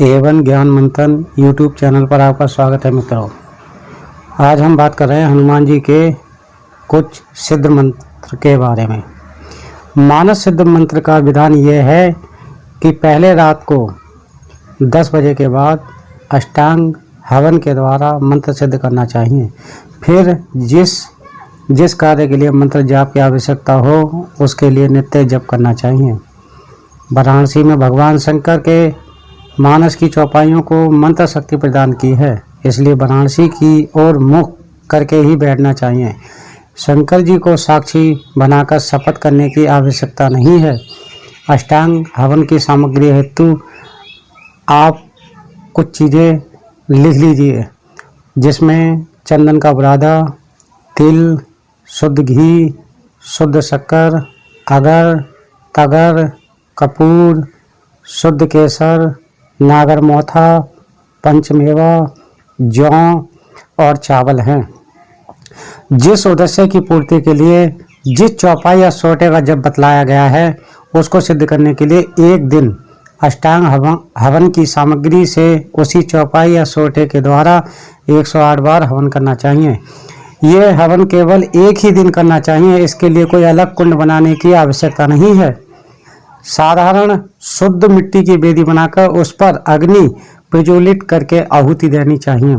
Avon ज्ञान मंथन YouTube channel पर आपका स्वागत है मित्रों। आज हम बात कर रहे हैं हनुमान जी के कुछ सिद्ध मंत्र के बारे में। मानस सिद्ध मंत्र का विधान यह है कि पहले रात को 10 बजे के बाद अष्टांग हवन के द्वारा मंत्र सिद्ध करना चाहिए। फिर जिस कार्य के लिए मंत्र जाप की आवश्यकता हो उसके लिए नित्य जप करना चाहिए। वाराणसी में भगवान शंकर के मानस की चौपाइयों को मंत्र शक्ति प्रदान की है, इसलिए वाराणसी की ओर मुख करके ही बैठना चाहिए। शंकर जी को साक्षी बनाकर शपथ करने की आवश्यकता नहीं है। अष्टांग हवन की सामग्री हेतु आप कुछ चीज़ें लिख लीजिए, जिसमें चंदन का बुरादा, तिल, शुद्ध घी, शुद्ध शक्कर, अगर, तगर, कपूर, शुद्ध केसर, नागर मोथा, पंचमेवा, जौ और चावल हैं। जिस उद्देश्य की पूर्ति के लिए जिस चौपाई या सोटे का जब बतलाया गया है उसको सिद्ध करने के लिए एक दिन अष्टांग हवन की सामग्री से उसी चौपाई या सोटे के द्वारा 108 बार हवन करना चाहिए। ये हवन केवल एक ही दिन करना चाहिए, इसके लिए कोई अलग कुंड बनाने की आवश्यकता नहीं है। साधारण शुद्ध मिट्टी की वेदी बनाकर उस पर अग्नि प्रज्वलित करके आहुति देनी चाहिए।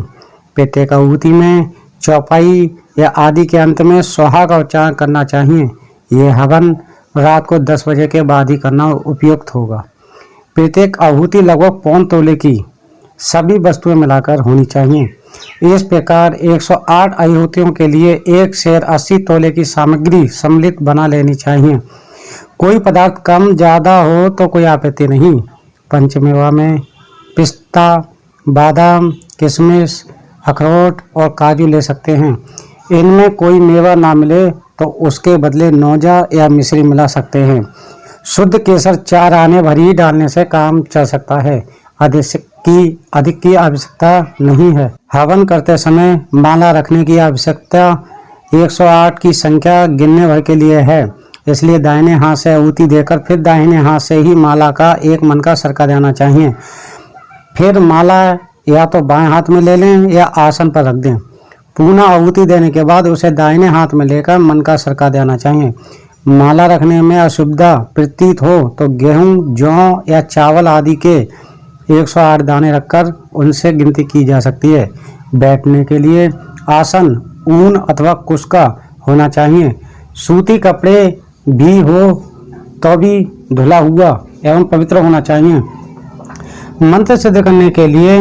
प्रत्येक आहुति में चौपाई या आदि के अंत में स्वाहा का उच्चारण करना चाहिए। यह हवन रात को 10 बजे के बाद ही करना उपयुक्त होगा। प्रत्येक आहुति लगभग 1.25 तोले की सभी वस्तुएं मिलाकर होनी चाहिए। इस प्रकार 108 आहुतियों के लिए एक शेर 80 तोले की सामग्री सम्मिलित बना लेनी चाहिए। कोई पदार्थ कम ज़्यादा हो तो कोई आपत्ति नहीं। पंचमेवा में पिस्ता, बादाम, किशमिश, अखरोट और काजू ले सकते हैं। इनमें कोई मेवा ना मिले तो उसके बदले नौजा या मिश्री मिला सकते हैं। शुद्ध केसर 4 आने भरी डालने से काम चल सकता है। अधिक की आवश्यकता नहीं है। हवन करते समय माला रखने की आवश्यकता 108 की संख्या गिनने भर के लिए है, इसलिए दाहिने हाथ से आहुति देकर फिर दाहिने हाथ से ही माला का एक मन का सरका देना चाहिए। फिर माला या तो बाएं हाथ में ले लें या आसन पर रख दें। पुनः आहुति देने के बाद उसे दाहिने हाथ में लेकर मन का सरका देना चाहिए। माला रखने में असुविधा प्रतीत हो तो गेहूं, जौ या चावल आदि के 108 दाने रखकर उनसे गिनती की जा सकती है। बैठने के लिए आसन ऊन अथवा कुश का होना चाहिए। सूती कपड़े भी हो तो भी धुला हुआ एवं पवित्र होना चाहिए। मंत्र सिद्ध करने के लिए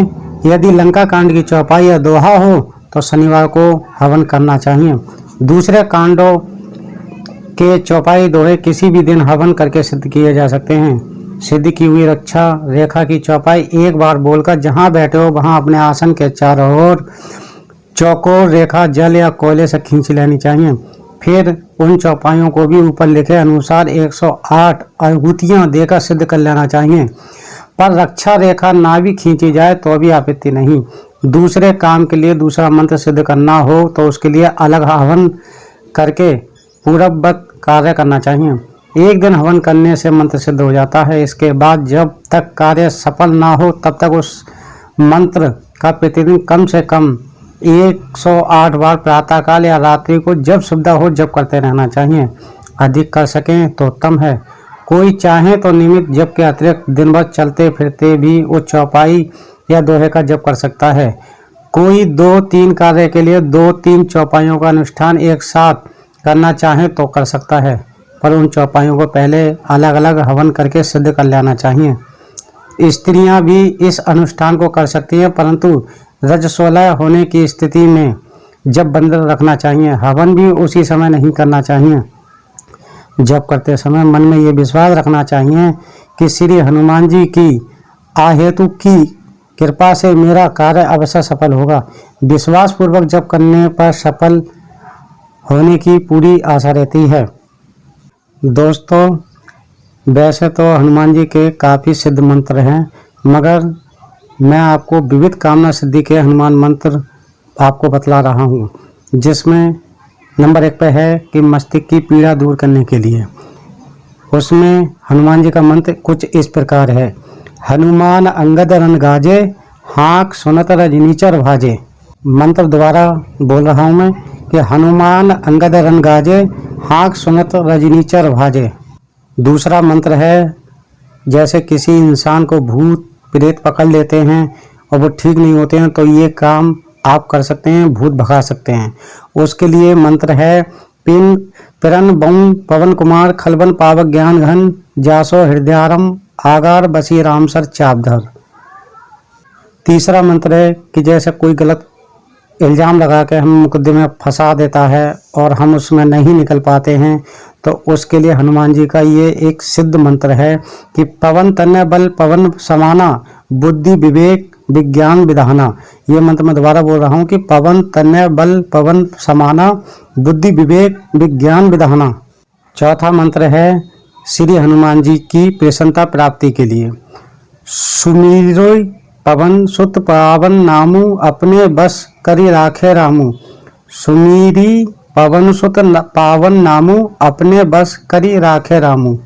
यदि लंका कांड की चौपाई या दोहा हो तो शनिवार को हवन करना चाहिए। दूसरे कांडों के चौपाई दोहे किसी भी दिन हवन करके सिद्ध किए जा सकते हैं। सिद्ध की हुई रक्षा रेखा की चौपाई एक बार बोलकर जहां बैठे हो वहां अपने आसन के चारों ओर चौकोर रेखा जल या कोयले से खींच लेनी चाहिए। फिर उन चौपाइयों को भी ऊपर लिखे अनुसार 108 आहुतियां देकर सिद्ध कर लेना चाहिए। पर रक्षा रेखा ना भी खींची जाए तो भी आपत्ति नहीं। दूसरे काम के लिए दूसरा मंत्र सिद्ध करना हो तो उसके लिए अलग हवन करके पूर्ववत कार्य करना चाहिए। एक दिन हवन करने से मंत्र सिद्ध हो जाता है। इसके बाद जब तक कार्य सफल ना हो तब तक उस मंत्र का प्रतिदिन कम से कम 108 बार प्रातःकाल या रात्रि को जब सुविधा हो जप करते रहना चाहिए। अधिक कर सकें तो उत्तम है। कोई चाहे तो नियमित जप के अतिरिक्त दिन भर चलते फिरते भी वो चौपाई या दोहे का जप कर सकता है। कोई 2-3 कार्य के लिए 2-3 चौपाइयों का अनुष्ठान एक साथ करना चाहे तो कर सकता है, पर उन चौपाइयों को पहले अलग अलग हवन करके सिद्ध कर लेना चाहिए। स्त्रियां भी इस अनुष्ठान को कर सकती हैं, परंतु रजस्वला होने की स्थिति में जब बंद रखना चाहिए। हवन भी उसी समय नहीं करना चाहिए। जप करते समय मन में ये विश्वास रखना चाहिए कि श्री हनुमान जी की आहेतु की कृपा से मेरा कार्य अवश्य सफल होगा। विश्वास पूर्वक जप करने पर सफल होने की पूरी आशा रहती है। दोस्तों, वैसे तो हनुमान जी के काफ़ी सिद्ध मंत्र हैं, मगर मैं आपको विविध कामना सिद्धि के हनुमान मंत्र आपको बतला रहा हूँ, जिसमें नंबर 1 पे है कि मस्तिष्क की पीड़ा दूर करने के लिए। उसमें हनुमान जी का मंत्र कुछ इस प्रकार है। हनुमान अंगद रन गाजे, हाँक सुनत रजनीचर भाजे। मंत्र दोबारा बोल रहा हूँ मैं कि हनुमान अंगद रन गाजे, हाँक सुनत रजनीचर भाजे। दूसरा मंत्र है, जैसे किसी इंसान को भूत प्रेत पकड़ लेते हैं और वो ठीक नहीं होते हैं, तो ये काम आप कर सकते हैं, भूत भगा सकते हैं। उसके लिए मंत्र है, पिन पिरन बम पवन कुमार खलबन पावक ज्ञान घन, जासो हृदयारम आगार बसी रामसर चापधर। तीसरा मंत्र है कि जैसे कोई गलत इल्ज़ाम लगा के हम मुकदमे में फंसा देता है और हम उसमें नहीं निकल पाते हैं, तो उसके लिए हनुमान जी का ये एक सिद्ध मंत्र है कि पवन तनय बल पवन समाना, बुद्धि विवेक विज्ञान विधाना। ये मंत्र मैं दोबारा बोल रहा हूँ कि पवन तनय बल पवन समाना, बुद्धि विवेक विज्ञान विधाना। चौथा मंत्र है श्री हनुमान जी की प्रसन्नता प्राप्ति के लिए, सुमिरो पवन सुत पावन नामू, अपने बस करी राखे रामू। सुमीरी पवन सुत पावन नामू, अपने बस करी राखे रामू।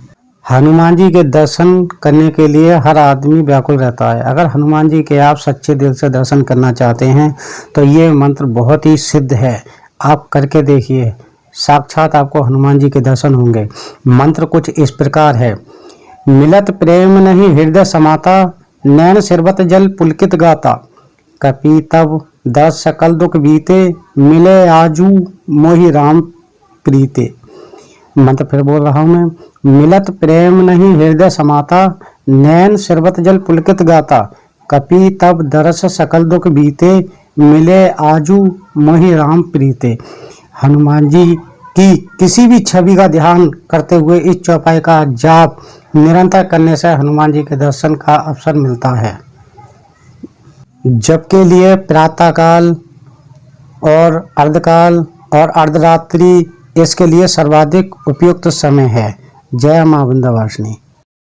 हनुमान जी के दर्शन करने के लिए हर आदमी व्याकुल रहता है। अगर हनुमान जी के आप सच्चे दिल से दर्शन करना चाहते हैं तो ये मंत्र बहुत ही सिद्ध है, आप करके देखिए, साक्षात आपको हनुमान जी के दर्शन होंगे। मंत्र कुछ इस प्रकार है, मिलत प्रेम नहीं हृदय समाता, नैन सिरबत जल पुलकित गाता। कपि तब दस सकल दुख बीते, मिले आजू मोहि राम प्रीते। मंत्र फिर बोल रहा हूँ मैं, मिलत प्रेम नहीं हृदय समाता, नैन सिरबत जल पुलकित गाता। कपि तब दरस सकल दुख बीते, मिले आजू मोहि राम प्रीते। हनुमान जी की किसी भी छवि का ध्यान करते हुए इस चौपाई का जाप निरंतर करने से हनुमान जी के दर्शन का अवसर मिलता है। जप के लिए प्रातःकाल और अर्धकाल और अर्धरात्रि इसके लिए सर्वाधिक उपयुक्त समय है। जय मां विंध्यवासिनी।